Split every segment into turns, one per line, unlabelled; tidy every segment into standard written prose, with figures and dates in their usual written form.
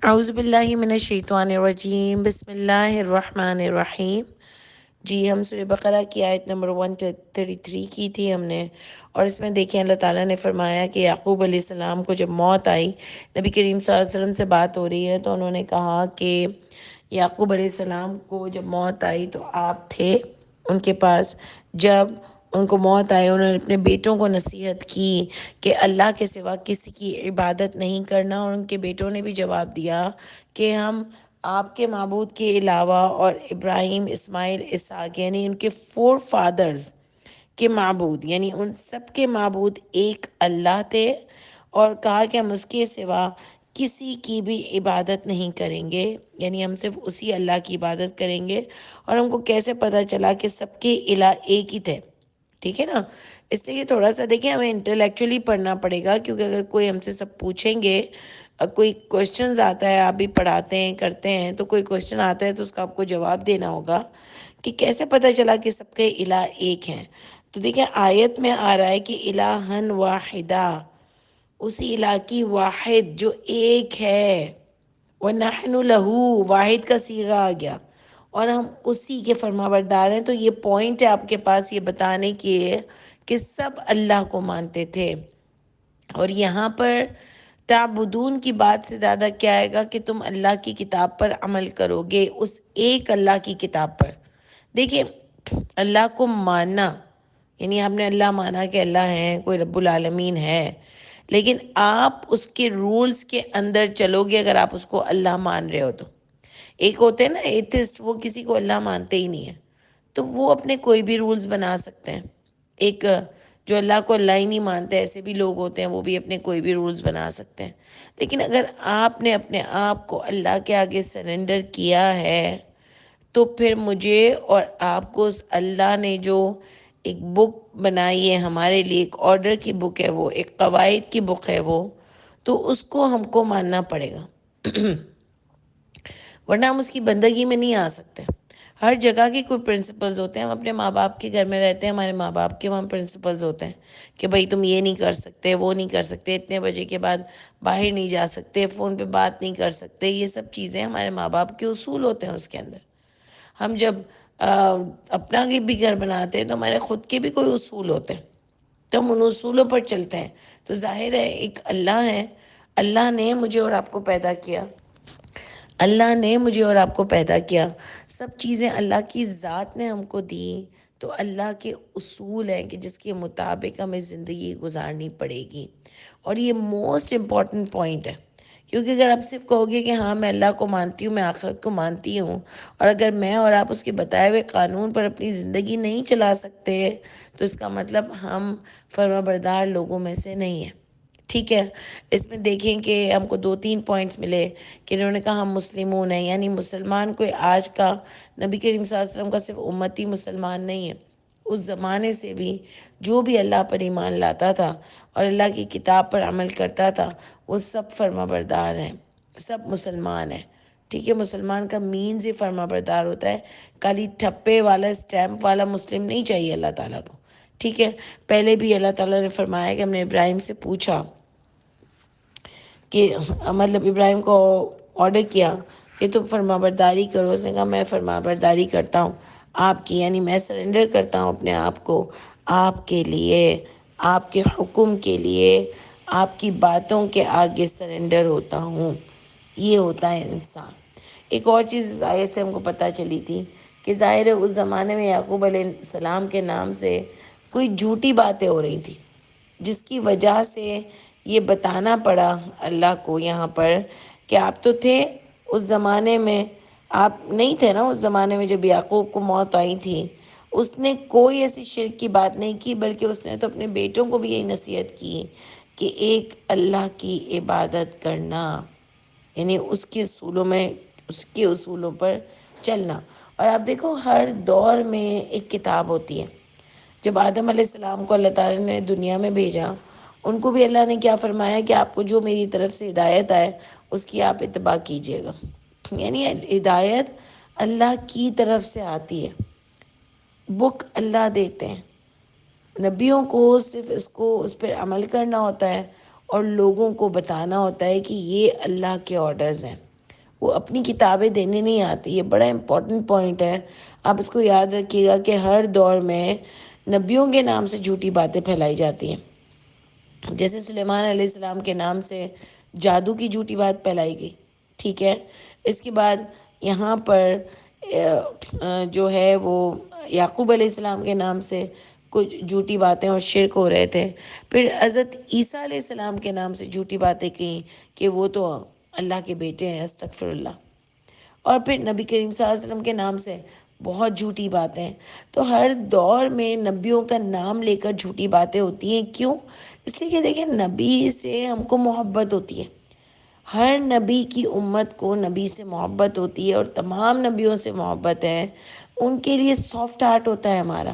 اعوذ باللہ من الشیطان الرجیم، بسم اللہ الرحمن الرحیم۔ جی ہم سورہ بقرہ کی آیت نمبر 133 کی تھی ہم نے، اور اس میں دیکھیں اللہ تعالیٰ نے فرمایا کہ یعقوب علیہ السلام کو جب موت آئی، نبی کریم صلی اللہ علیہ وسلم سے بات ہو رہی ہے تو انہوں نے کہا کہ یعقوب علیہ السلام کو جب موت آئی تو آپ تھے ان کے پاس۔ جب ان کو موت آئی انہوں نے اپنے بیٹوں کو نصیحت کی کہ اللہ کے سوا کسی کی عبادت نہیں کرنا، اور ان کے بیٹوں نے بھی جواب دیا کہ ہم آپ کے معبود کے علاوہ اور ابراہیم، اسماعیل، اسحاق یعنی ان کے فور فادرز کے معبود، یعنی ان سب کے معبود ایک اللہ تھے، اور کہا کہ ہم اس کے سوا کسی کی بھی عبادت نہیں کریں گے، یعنی ہم صرف اسی اللہ کی عبادت کریں گے۔ اور ہم کو کیسے پتہ چلا کہ سب کے الہ ایک ہی تھے؟ ٹھیک ہے نا، اس لیے تھوڑا سا دیکھیں ہمیں انٹلیکچولی پڑھنا پڑے گا، کیونکہ اگر کوئی ہم سے سب پوچھیں گے، کوئی کوشچنز آتا ہے، آپ بھی پڑھاتے ہیں کرتے ہیں تو کوئی کوشچن آتا ہے تو اس کا آپ کو جواب دینا ہوگا کہ کیسے پتہ چلا کہ سب کے الہ ایک ہیں۔ تو دیکھیں آیت میں آ رہا ہے کہ الہن واحدہ، اسی الہ کی واحد جو ایک ہے، وَنَحْنُ لَهُ، واحد کا صیغہ آ گیا، اور ہم اسی کے فرما بردار ہیں۔ تو یہ پوائنٹ ہے آپ کے پاس یہ بتانے کے کہ سب اللہ کو مانتے تھے۔ اور یہاں پر تعبدون کی بات سے زیادہ کیا آئے گا کہ تم اللہ کی کتاب پر عمل کرو گے، اس ایک اللہ کی کتاب پر۔ دیکھیں اللہ کو ماننا، یعنی آپ نے اللہ مانا کہ اللہ ہے، کوئی رب العالمین ہے، لیکن آپ اس کے رولز کے اندر چلو گے اگر آپ اس کو اللہ مان رہے ہو تو۔ ایک ہوتے ہیں نا ایتھسٹ، وہ کسی کو اللہ مانتے ہی نہیں ہے، تو وہ اپنے کوئی بھی رولز بنا سکتے ہیں۔ ایک جو اللہ کو اللہ ہی نہیں مانتے، ایسے بھی لوگ ہوتے ہیں، وہ بھی اپنے کوئی بھی رولز بنا سکتے ہیں۔ لیکن اگر آپ نے اپنے آپ کو اللہ کے آگے سرنڈر کیا ہے تو پھر مجھے اور آپ کو اس اللہ نے جو ایک بک بنائی ہے ہمارے لیے، ایک آرڈر کی بک ہے، وہ ایک قواعد کی بک ہے وہ، تو اس کو ہم کو ماننا پڑے گا، ورنہ ہم اس کی بندگی میں نہیں آ سکتے۔ ہر جگہ کے کوئی پرنسپلز ہوتے ہیں، ہم اپنے ماں باپ کے گھر میں رہتے ہیں، ہمارے ماں باپ کے وہاں پرنسپلز ہوتے ہیں کہ بھائی تم یہ نہیں کر سکتے، وہ نہیں کر سکتے، اتنے بجے کے بعد باہر نہیں جا سکتے، فون پہ بات نہیں کر سکتے، یہ سب چیزیں ہمارے ماں باپ کے اصول ہوتے ہیں اس کے اندر۔ ہم جب اپنا بھی گھر بناتے ہیں تو ہمارے خود کے بھی کوئی اصول ہوتے ہیں، تو ہم ان اصولوں پر چلتے ہیں۔ تو ظاہر ہے ایک اللہ ہے، اللہ نے مجھے اور آپ کو پیدا کیا، اللہ نے مجھے اور آپ کو پیدا کیا، سب چیزیں اللہ کی ذات نے ہم کو دی، تو اللہ کے اصول ہیں کہ جس کے مطابق ہمیں زندگی گزارنی پڑے گی۔ اور یہ موسٹ امپورٹنٹ پوائنٹ ہے، کیونکہ اگر آپ صرف کہو گے کہ ہاں میں اللہ کو مانتی ہوں، میں آخرت کو مانتی ہوں، اور اگر میں اور آپ اس کے بتائے ہوئے قانون پر اپنی زندگی نہیں چلا سکتے تو اس کا مطلب ہم فرما بردار لوگوں میں سے نہیں ہیں۔ ٹھیک ہے، اس میں دیکھیں کہ ہم کو 2-3 پوائنٹس ملے کہ انہوں نے کہا ہم مسلمون ہیں، یعنی مسلمان کوئی آج کا نبی کریم صلی اللہ علیہ وسلم کا صرف امتی مسلمان نہیں ہے، اس زمانے سے بھی جو بھی اللہ پر ایمان لاتا تھا اور اللہ کی کتاب پر عمل کرتا تھا وہ سب فرما بردار ہیں، سب مسلمان ہیں۔ ٹھیک ہے، مسلمان کا مینز ہی فرما بردار ہوتا ہے، کالی ٹھپے والا اسٹیمپ والا مسلم نہیں چاہیے اللہ تعالیٰ کو۔ ٹھیک ہے، پہلے بھی اللہ تعالیٰ نے فرمایا کہ ہم نے ابراہیم سے پوچھا کہ مطلب ابراہیم کو آرڈر کیا کہ تم فرما برداری کرو، اس نے کہا میں فرما برداری کرتا ہوں آپ کی، یعنی میں سرنڈر کرتا ہوں اپنے آپ کو آپ کے لیے، آپ کے حکم کے لیے، آپ کی باتوں کے آگے سرنڈر ہوتا ہوں۔ یہ ہوتا ہے انسان۔ ایک اور چیز اس آیت سے ہم کو پتہ چلی تھی کہ ظاہر ہے اس زمانے میں یعقوب علیہ السلام کے نام سے کوئی جھوٹی باتیں ہو رہی تھی، جس کی وجہ سے یہ بتانا پڑا اللہ کو یہاں پر کہ آپ تو تھے اس زمانے میں، آپ نہیں تھے نا اس زمانے میں جب یعقوب کو موت آئی تھی۔ اس نے کوئی ایسی شرک کی بات نہیں کی، بلکہ اس نے تو اپنے بیٹوں کو بھی یہی نصیحت کی کہ ایک اللہ کی عبادت کرنا، یعنی اس کے اصولوں میں، اس کے اصولوں پر چلنا۔ اور آپ دیکھو ہر دور میں ایک کتاب ہوتی ہے۔ جب آدم علیہ السلام کو اللہ تعالیٰ نے دنیا میں بھیجا، ان کو بھی اللہ نے کیا فرمایا کہ آپ کو جو میری طرف سے ہدایت آئے اس کی آپ اتباع کیجیے گا، یعنی ہدایت اللہ کی طرف سے آتی ہے، بک اللہ دیتے ہیں، نبیوں کو صرف اس پر عمل کرنا ہوتا ہے اور لوگوں کو بتانا ہوتا ہے کہ یہ اللہ کے آرڈرز ہیں۔ وہ اپنی کتابیں دینے نہیں آتے. یہ بڑا امپورٹنٹ پوائنٹ ہے، آپ اس کو یاد رکھیے گا کہ ہر دور میں نبیوں کے نام سے جھوٹی باتیں پھیلائی جاتی ہیں. جیسے سلیمان علیہ السلام کے نام سے جادو کی جھوٹی بات پھیلائی گئی، ٹھیک ہے. اس کے بعد یہاں پر جو ہے وہ یعقوب علیہ السلام کے نام سے کچھ جھوٹی باتیں اور شرک ہو رہے تھے. پھر حضرت عیسیٰ علیہ السلام کے نام سے جھوٹی باتیں کہیں کہ وہ تو اللہ کے بیٹے ہیں، استغفر اللہ. اور پھر نبی کریم صلی اللہ علیہ وسلم کے نام سے بہت جھوٹی باتیں. تو ہر دور میں نبیوں کا نام لے کر جھوٹی باتیں ہوتی ہیں. کیوں؟ اس لیے کہ دیکھیں نبی سے ہم کو محبت ہوتی ہے. ہر نبی کی امت کو نبی سے محبت ہوتی ہے اور تمام نبیوں سے محبت ہے. ان کے لیے سافٹ ہارٹ ہوتا ہے ہمارا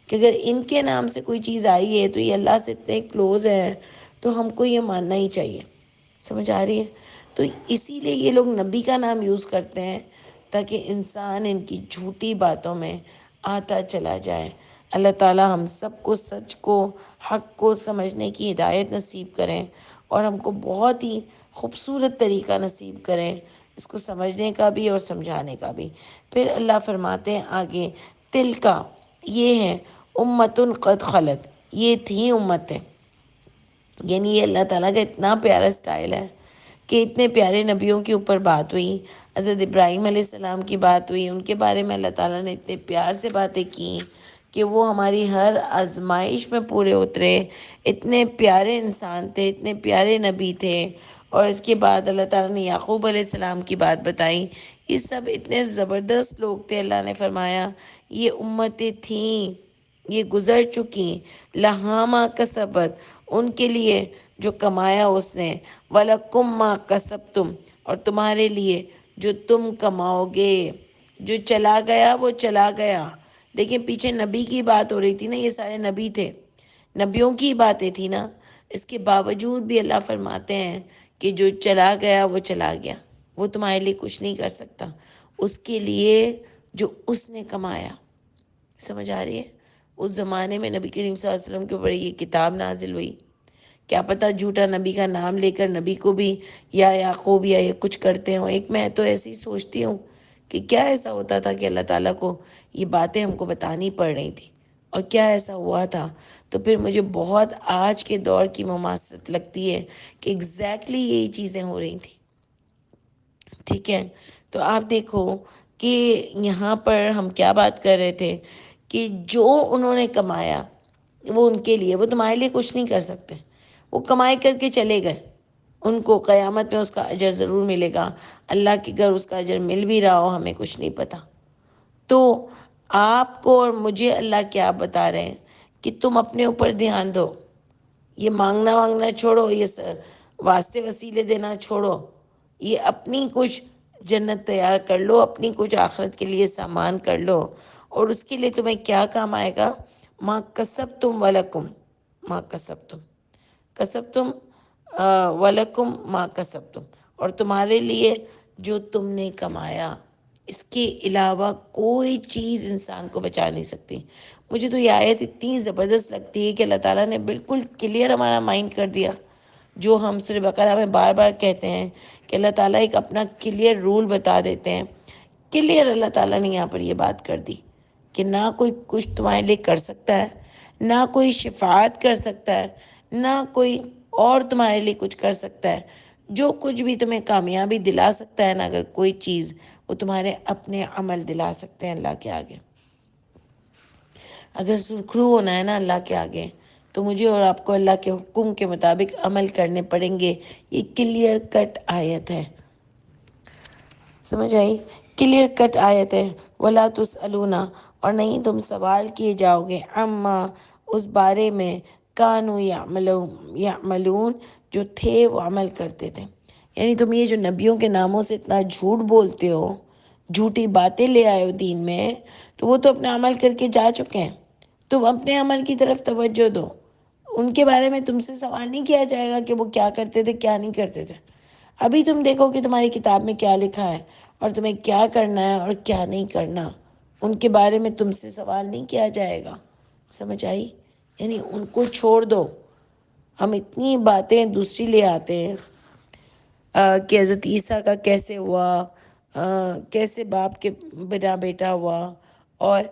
کہ اگر ان کے نام سے کوئی چیز آئی ہے تو یہ اللہ سے اتنے کلوز ہے تو ہم کو یہ ماننا ہی چاہیے. سمجھ آ رہی ہے؟ تو اسی لیے یہ لوگ نبی کا نام یوز کرتے ہیں تاکہ انسان ان کی جھوٹی باتوں میں آتا چلا جائے. اللہ تعالی ہم سب کو سچ کو، حق کو سمجھنے کی ہدایت نصیب کریں اور ہم کو بہت ہی خوبصورت طریقہ نصیب کریں اس کو سمجھنے کا بھی اور سمجھانے کا بھی. پھر اللہ فرماتے ہیں آگے، تل کا یہ ہے امتن قد خلت، یہ تھی امتیں. یعنی یہ اللہ تعالیٰ کا اتنا پیارا سٹائل ہے کہ اتنے پیارے نبیوں کے اوپر بات ہوئی. حضرت ابراہیم علیہ السلام کی بات ہوئی، ان کے بارے میں اللہ تعالیٰ نے اتنے پیار سے باتیں کی کہ وہ ہماری ہر آزمائش میں پورے اترے. اتنے پیارے انسان تھے، اتنے پیارے نبی تھے. اور اس کے بعد اللہ تعالیٰ نے یعقوب علیہ السلام کی بات بتائی. یہ سب اتنے زبردست لوگ تھے. اللہ نے فرمایا یہ امتیں تھیں، یہ گزر چکی، لہا ما کسبت، ان کے لیے جو کمایا اس نے، وَلَكُمْ مَا كَسَبْتُمْ، اور تمہارے لیے جو تم کماؤ گے. جو چلا گیا وہ چلا گیا. دیکھیں پیچھے نبی کی بات ہو رہی تھی نا، یہ سارے نبی تھے، نبیوں کی باتیں تھی نا. اس کے باوجود بھی اللہ فرماتے ہیں کہ جو چلا گیا وہ چلا گیا، وہ تمہارے لیے کچھ نہیں کر سکتا. اس کے لیے جو اس نے کمایا. سمجھ آ رہی ہے؟ اس زمانے میں نبی کریم صلی اللہ علیہ وسلم کے اوپر یہ کتاب نازل ہوئی. کیا پتہ جھوٹا نبی کا نام لے کر نبی کو بھی یا یعقوب یا یہ کچھ کرتے ہوں. ایک میں تو ایسے ہی سوچتی ہوں کہ کیا ایسا ہوتا تھا کہ اللہ تعالیٰ کو یہ باتیں ہم کو بتانی پڑ رہی تھی، اور کیا ایسا ہوا تھا. تو پھر مجھے بہت آج کے دور کی مماثلت لگتی ہے کہ ایگزیکٹلی یہی چیزیں ہو رہی تھیں. ٹھیک ہے، تو آپ دیکھو کہ یہاں پر ہم کیا بات کر رہے تھے کہ جو انہوں نے کمایا وہ ان کے لیے، وہ تمہارے لیے کچھ نہیں کر سکتے. وہ کمائی کر کے چلے گئے، ان کو قیامت میں اس کا اجر ضرور ملے گا. اللہ کے گھر اس کا اجر مل بھی رہا ہو ہمیں کچھ نہیں پتہ. تو آپ کو اور مجھے اللہ کیا بتا رہے ہیں کہ تم اپنے اوپر دھیان دو. یہ مانگنا وانگنا چھوڑو، یہ واسطے وسیلے دینا چھوڑو. یہ اپنی کچھ جنت تیار کر لو، اپنی کچھ آخرت کے لیے سامان کر لو. اور اس کے لیے تمہیں کیا کام آئے گا؟ مَا کَسَبْتُمْ وَلَكُمْ مَا کَسَبْتُمْ، کسبتم وَلَكُمْ مَا کَسَبْتُمْ، اور تمہارے لیے جو تم نے کمایا. اس کے علاوہ کوئی چیز انسان کو بچا نہیں سکتی. مجھے تو یہ آیت اتنی زبردست لگتی ہے کہ اللہ تعالیٰ نے بالکل کلیئر ہمارا مائنڈ کر دیا. جو ہم سورہ بقرہ میں بار بار کہتے ہیں کہ اللہ تعالیٰ ایک اپنا کلیئر رول بتا دیتے ہیں. کلیئر اللہ تعالیٰ نے یہاں پر یہ بات کر دی کہ نہ کوئی کچھ تمہارے لیے کر سکتا ہے، نہ کوئی شفاعت کر سکتا ہے، نہ کوئی اور تمہارے لیے کچھ کر سکتا ہے. جو کچھ بھی تمہیں کامیابی دلا سکتا ہے نا، اگر کوئی چیز، وہ تمہارے اپنے عمل دلا سکتے ہیں اللہ کے آگے. اگر سرخرو ہونا ہے نا اللہ کے آگے تو مجھے اور آپ کو اللہ کے حکم کے مطابق عمل کرنے پڑیں گے. یہ کلیئر کٹ آیت ہے. سمجھ آئی؟ کلیئر کٹ آیت ہے. وَلَا تُسْأَلُونَ، اور نہیں تم سوال کیے جاؤ گے، عَمَّا، اس بارے میں، کانوا یعملون، جو تھے وہ عمل کرتے تھے. یعنی تم یہ جو نبیوں کے ناموں سے اتنا جھوٹ بولتے ہو، جھوٹی باتیں لے آئے ہو دین میں، تو وہ تو اپنا عمل کر کے جا چکے ہیں. تم اپنے عمل کی طرف توجہ دو. ان کے بارے میں تم سے سوال نہیں کیا جائے گا کہ وہ کیا کرتے تھے کیا نہیں کرتے تھے. ابھی تم دیکھو کہ تمہاری کتاب میں کیا لکھا ہے اور تمہیں کیا کرنا ہے اور کیا نہیں کرنا. ان کے بارے میں تم سے سوال نہیں کیا جائے گا. سمجھ آئی؟ یعنی ان کو چھوڑ دو. ہم اتنی باتیں دوسری لے آتے ہیں کہ حضرت عیسیٰ کا کیسے ہوا، کیسے باپ کے بنا بیٹا ہوا، اور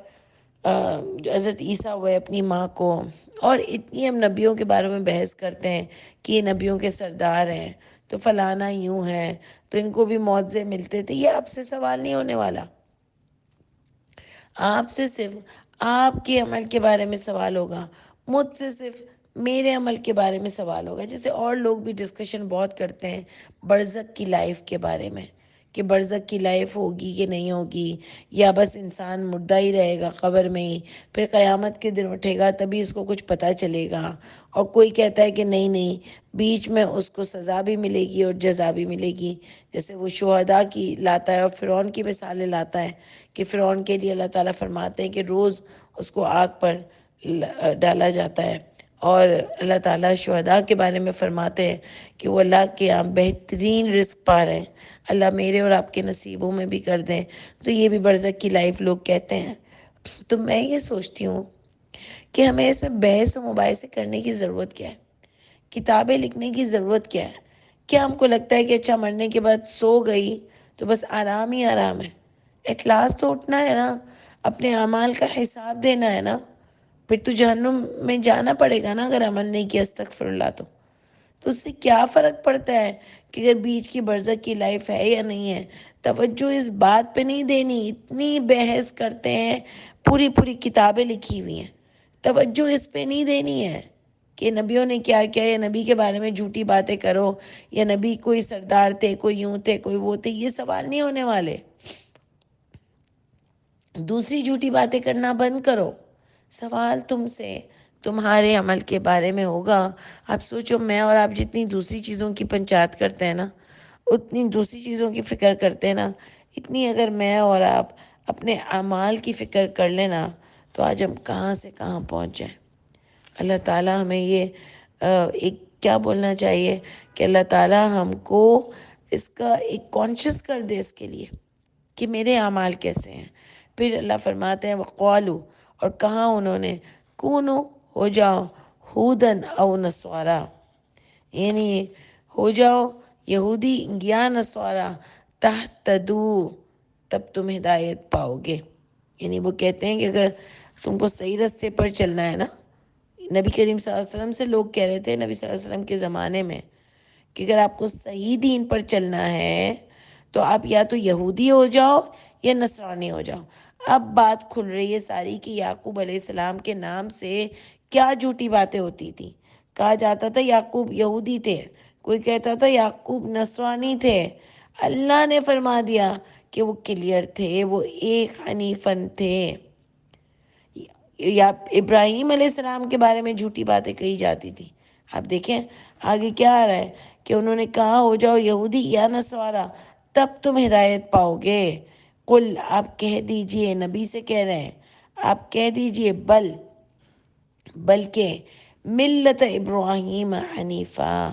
جو حضرت عیسیٰ ہوئے اپنی ماں کو، اور اتنی ہم نبیوں کے بارے میں بحث کرتے ہیں کہ یہ نبیوں کے سردار ہیں، تو فلانا یوں ہے، تو ان کو بھی معجزے ملتے تھے۔ یہ آپ سے سوال نہیں ہونے والا، آپ سے صرف آپ کے عمل کے بارے میں سوال ہوگا، مجھ سے صرف میرے عمل کے بارے میں سوال ہوگا۔ جیسے اور لوگ بھی ڈسکشن بہت کرتے ہیں برزخ کی لائف کے بارے میں، کہ برزخ کی لائف ہوگی کہ نہیں ہوگی، یا بس انسان مردہ ہی رہے گا قبر میں ہی، پھر قیامت کے دن اٹھے گا تبھی اس کو کچھ پتہ چلے گا۔ اور کوئی کہتا ہے کہ نہیں نہیں، بیچ میں اس کو سزا بھی ملے گی اور جزا بھی ملے گی، جیسے وہ شہداء کی لاتا ہے اور فرعون کی مثالیں لاتا ہے، کہ فرعون کے لیے اللہ تعالیٰ فرماتے ہیں کہ روز اس کو آگ پر ڈالا جاتا ہے، اور اللہ تعالیٰ شہداء کے بارے میں فرماتے ہیں کہ وہ اللہ کے یہاں بہترین رزق پا رہے ہیں، اللہ میرے اور آپ کے نصیبوں میں بھی کر دیں۔ تو یہ بھی برزخ کی لائف لوگ کہتے ہیں۔ تو میں یہ سوچتی ہوں کہ ہمیں اس میں بحث و مباحثے کرنے کی ضرورت کیا ہے، کتابیں لکھنے کی ضرورت کیا ہے؟ کیا ہم کو لگتا ہے کہ اچھا مرنے کے بعد سو گئی تو بس آرام ہی آرام ہے؟ ایٹ لاسٹ تو اٹھنا ہے نا، اپنے اعمال کا حساب دینا ہے نا، پھر تو جہنم میں جانا پڑے گا نا اگر عمل نہیں کیا، استغفر اللہ۔ تو اس سے کیا فرق پڑتا ہے کہ اگر بیچ کی برزخ کی لائف ہے یا نہیں ہے؟ توجہ اس بات پہ نہیں دینی، اتنی بحث کرتے ہیں، پوری پوری کتابیں لکھی ہوئی ہیں، توجہ اس پہ نہیں دینی ہے کہ نبیوں نے کیا کیا، یا نبی کے بارے میں جھوٹی باتیں کرو، یا نبی کوئی سردار تھے، کوئی یوں تھے، کوئی وہ تھے، یہ سوال نہیں ہونے والے۔ دوسری جھوٹی باتیں کرنا بند کرو، سوال تم سے تمہارے عمل کے بارے میں ہوگا۔ آپ سوچو، میں اور آپ جتنی دوسری چیزوں کی پنچات کرتے ہیں نا، اتنی دوسری چیزوں کی فکر کرتے ہیں نا، اتنی اگر میں اور آپ اپنے اعمال کی فکر کر لینا، تو آج ہم کہاں سے کہاں پہنچ جائیں۔ اللہ تعالیٰ ہمیں یہ ایک کیا بولنا چاہیے کہ اللہ تعالیٰ ہم کو اس کا ایک کانشیس کر دے اس کے لیے کہ میرے اعمال کیسے ہیں۔ پھر اللہ فرماتے ہیں وقالو، اور کہاں انہوں نے، کونو، ہو جاؤ، ہودن او نسوارا، یعنی ہو جاؤ یہودی یا نسوارا، تہتدو، تب تم ہدایت پاؤ گے۔ یعنی وہ کہتے ہیں کہ اگر تم کو صحیح رستے پر چلنا ہے نا، نبی کریم صلی اللہ علیہ وسلم سے لوگ کہہ رہے تھے نبی صلی اللہ علیہ وسلم کے زمانے میں کہ اگر آپ کو صحیح دین پر چلنا ہے تو آپ یا تو یہودی ہو جاؤ یا نصرانی ہو جاؤ۔ اب بات کھل رہی ہے ساری کہ یعقوب علیہ السلام کے نام سے کیا جھوٹی باتیں ہوتی تھی۔ کہا جاتا تھا یعقوب یہودی تھے، کوئی کہتا تھا یعقوب نصرانی تھے۔ اللہ نے فرما دیا کہ وہ کلیئر تھے، وہ ایک حنیفن تھے۔ یا ابراہیم علیہ السلام کے بارے میں جھوٹی باتیں کہی جاتی تھی۔ آپ دیکھیں آگے کیا آ رہا ہے کہ انہوں نے کہا ہو جاؤ یہودی یا نصارا، تب تم ہدایت پاؤ گے۔ قل، آپ کہہ دیجئے، نبی سے کہہ رہے ہیں، آپ کہہ دیجئے، بلکہ ملت ابراہیم حنیفہ،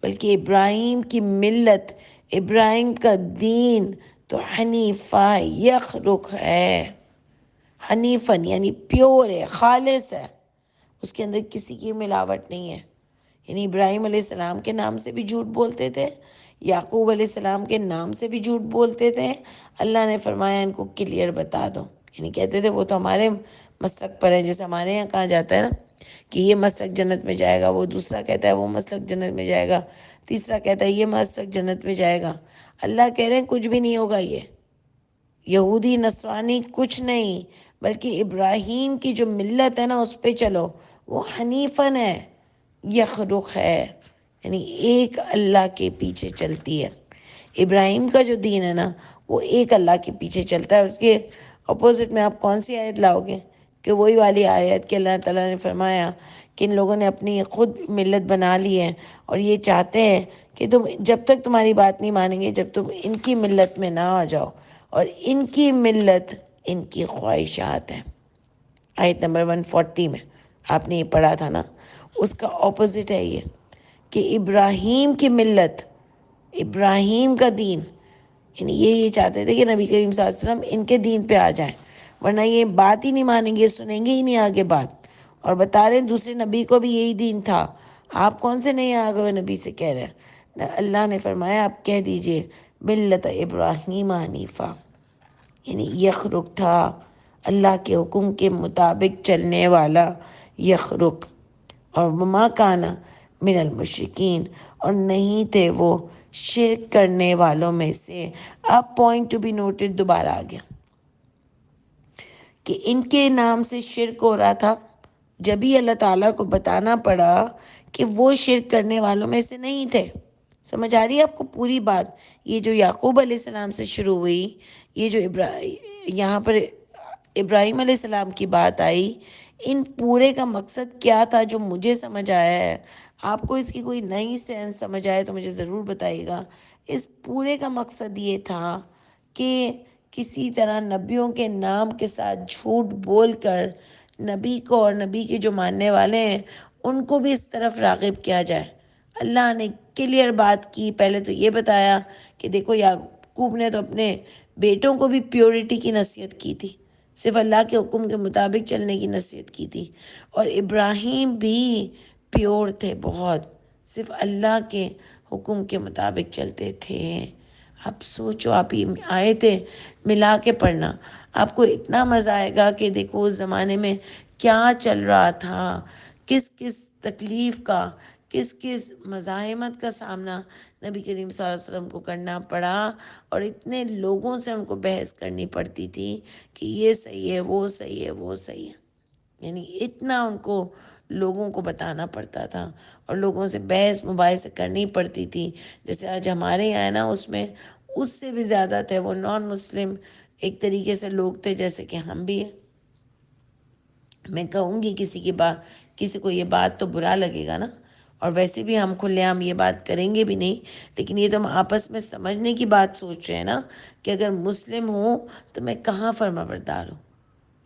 بلکہ ابراہیم کی ملت، ابراہیم کا دین تو حنیفہ، یخرق ہے، حنیفن یعنی پیور ہے، خالص ہے، اس کے اندر کسی کی ملاوٹ نہیں ہے۔ یعنی ابراہیم علیہ السلام کے نام سے بھی جھوٹ بولتے تھے، یعقوب علیہ السلام کے نام سے بھی جھوٹ بولتے تھے۔ اللہ نے فرمایا ان کو کلیئر بتا دو، یعنی کہتے تھے وہ تو ہمارے مسلک پر ہے، جیسے ہمارے یہاں کہا جاتا ہے نا کہ یہ مسلک جنت میں جائے گا، وہ دوسرا کہتا ہے وہ مسلک جنت میں جائے گا، تیسرا کہتا ہے یہ مسلک جنت میں جائے گا۔ اللہ کہہ رہے ہیں کچھ بھی نہیں ہوگا، یہ یہودی نصرانی کچھ نہیں، بلکہ ابراہیم کی جو ملت ہے نا اس پہ چلو، وہ حنیفن ہے، یخرق ہے، یعنی ایک اللہ کے پیچھے چلتی ہے۔ ابراہیم کا جو دین ہے نا وہ ایک اللہ کے پیچھے چلتا ہے۔ اس کے اپوزٹ میں آپ کون سی آیت لاؤ گے؟ کہ وہی والی آیت کہ اللہ تعالیٰ نے فرمایا کہ ان لوگوں نے اپنی خود ملت بنا لی ہے اور یہ چاہتے ہیں کہ تم جب تک تمہاری بات نہیں مانیں گے جب تم ان کی ملت میں نہ آ جاؤ، اور ان کی ملت ان کی خواہشات ہیں۔ آیت نمبر 140 میں آپ نے یہ پڑھا تھا نا، اس کا اپوزٹ ہے یہ کہ ابراہیم کی ملت، ابراہیم کا دین، یعنی یہ چاہتے تھے کہ نبی کریم صلی اللہ علیہ وسلم ان کے دین پہ آ جائیں، ورنہ یہ بات ہی نہیں مانیں گے، سنیں گے ہی نہیں آگے بات۔ اور بتا رہے ہیں دوسرے نبی کو بھی یہی دین تھا، آپ کون سے نئے آگے ہوئے نبی سے کہہ رہے ہیں؟ اللہ نے فرمایا آپ کہہ دیجئے ملت ابراہیم حنیفہ، یعنی یخرق تھا اللہ کے حکم کے مطابق چلنے والا یخرق، اور وما کانا من المشرکین، اور نہیں تھے وہ شرک کرنے والوں میں سے۔ اب پوائنٹ ٹو بی نوٹڈ دوبارہ آ گیا کہ ان کے نام سے شرک ہو رہا تھا، جب ہی اللہ تعالیٰ کو بتانا پڑا کہ وہ شرک کرنے والوں میں سے نہیں تھے۔ سمجھ آ رہی ہے آپ کو پوری بات؟ یہ جو یعقوب علیہ السلام سے شروع ہوئی، یہ جو یہاں پر ابراہیم علیہ السلام کی بات آئی، ان پورے کا مقصد کیا تھا جو مجھے سمجھ آیا ہے؟ آپ کو اس کی کوئی نئی سینس سمجھ آئے تو مجھے ضرور بتائیے گا۔ اس پورے کا مقصد یہ تھا کہ کسی طرح نبیوں کے نام کے ساتھ جھوٹ بول کر نبی کو اور نبی کے جو ماننے والے ہیں ان کو بھی اس طرف راغب کیا جائے۔ اللہ نے کلیئر بات کی، پہلے تو یہ بتایا کہ دیکھو یعقوب نے تو اپنے بیٹوں کو بھی پیورٹی کی نصیحت کی تھی، صرف اللہ کے حکم کے مطابق چلنے کی نصیحت کی تھی، اور ابراہیم بھی پیور تھے بہت، صرف اللہ کے حکم کے مطابق چلتے تھے۔ اب سوچو، آپ یہ آیتیں ملا کے پڑھنا، آپ کو اتنا مزہ آئے گا کہ دیکھو اس زمانے میں کیا چل رہا تھا، کس کس تکلیف کا، کس کس مزاحمت کا سامنا نبی کریم صلی اللہ علیہ وسلم کو کرنا پڑا، اور اتنے لوگوں سے ان کو بحث کرنی پڑتی تھی کہ یہ صحیح ہے، وہ صحیح ہے، وہ صحیح ہے، یعنی اتنا ان کو لوگوں کو بتانا پڑتا تھا اور لوگوں سے بحث مباحث کرنی پڑتی تھی۔ جیسے آج ہمارے یہاں ہے نا، اس میں اس سے بھی زیادہ تھے وہ نان مسلم ایک طریقے سے لوگ تھے، جیسے کہ ہم بھی ہیں۔ میں کہوں گی کسی کو یہ بات تو برا لگے گا نا، اور ویسے بھی ہم کھلے عام یہ بات کریں گے بھی نہیں، لیکن یہ تو ہم آپس میں سمجھنے کی بات سوچ رہے ہیں نا کہ اگر مسلم ہوں تو میں کہاں فرما بردار ہوں۔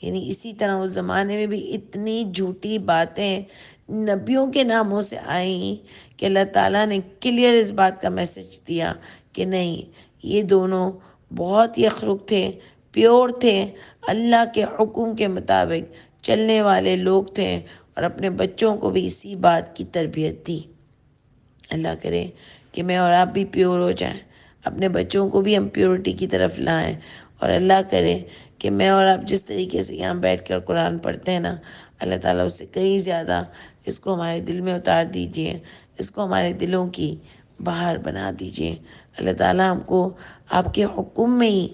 یعنی اسی طرح اس زمانے میں بھی اتنی جھوٹی باتیں نبیوں کے ناموں سے آئیں کہ اللہ تعالیٰ نے کلیئر اس بات کا میسج دیا کہ نہیں، یہ دونوں بہت یخرق تھے، پیور تھے، اللہ کے حکم کے مطابق چلنے والے لوگ تھے، اور اپنے بچوں کو بھی اسی بات کی تربیت دی۔ اللہ کرے کہ میں اور آپ بھی پیور ہو جائیں، اپنے بچوں کو بھی ہم پیورٹی کی طرف لائیں، اور اللہ کرے کہ میں اور آپ جس طریقے سے یہاں بیٹھ کر قرآن پڑھتے ہیں نا، اللہ تعالیٰ اس سے کہیں زیادہ اس کو ہمارے دل میں اتار دیجئے، اس کو ہمارے دلوں کی باہر بنا دیجئے۔ اللہ تعالیٰ ہم کو آپ کے حکم میں ہی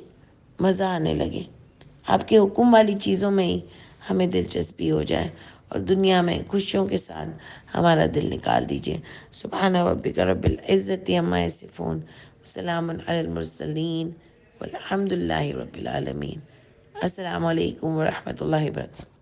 مزہ آنے لگے، آپ کے حکم والی چیزوں میں ہی ہمیں دلچسپی ہو جائے، اور دنیا میں خوشیوں کے ساتھ ہمارا دل نکال دیجئے۔ سبحان ربک رب العزت عما یصفون، وسلام علی المرسلین، والحمد للہ رب العالمین۔ السلام علیکم ورحمۃ اللہ وبرکاتہ۔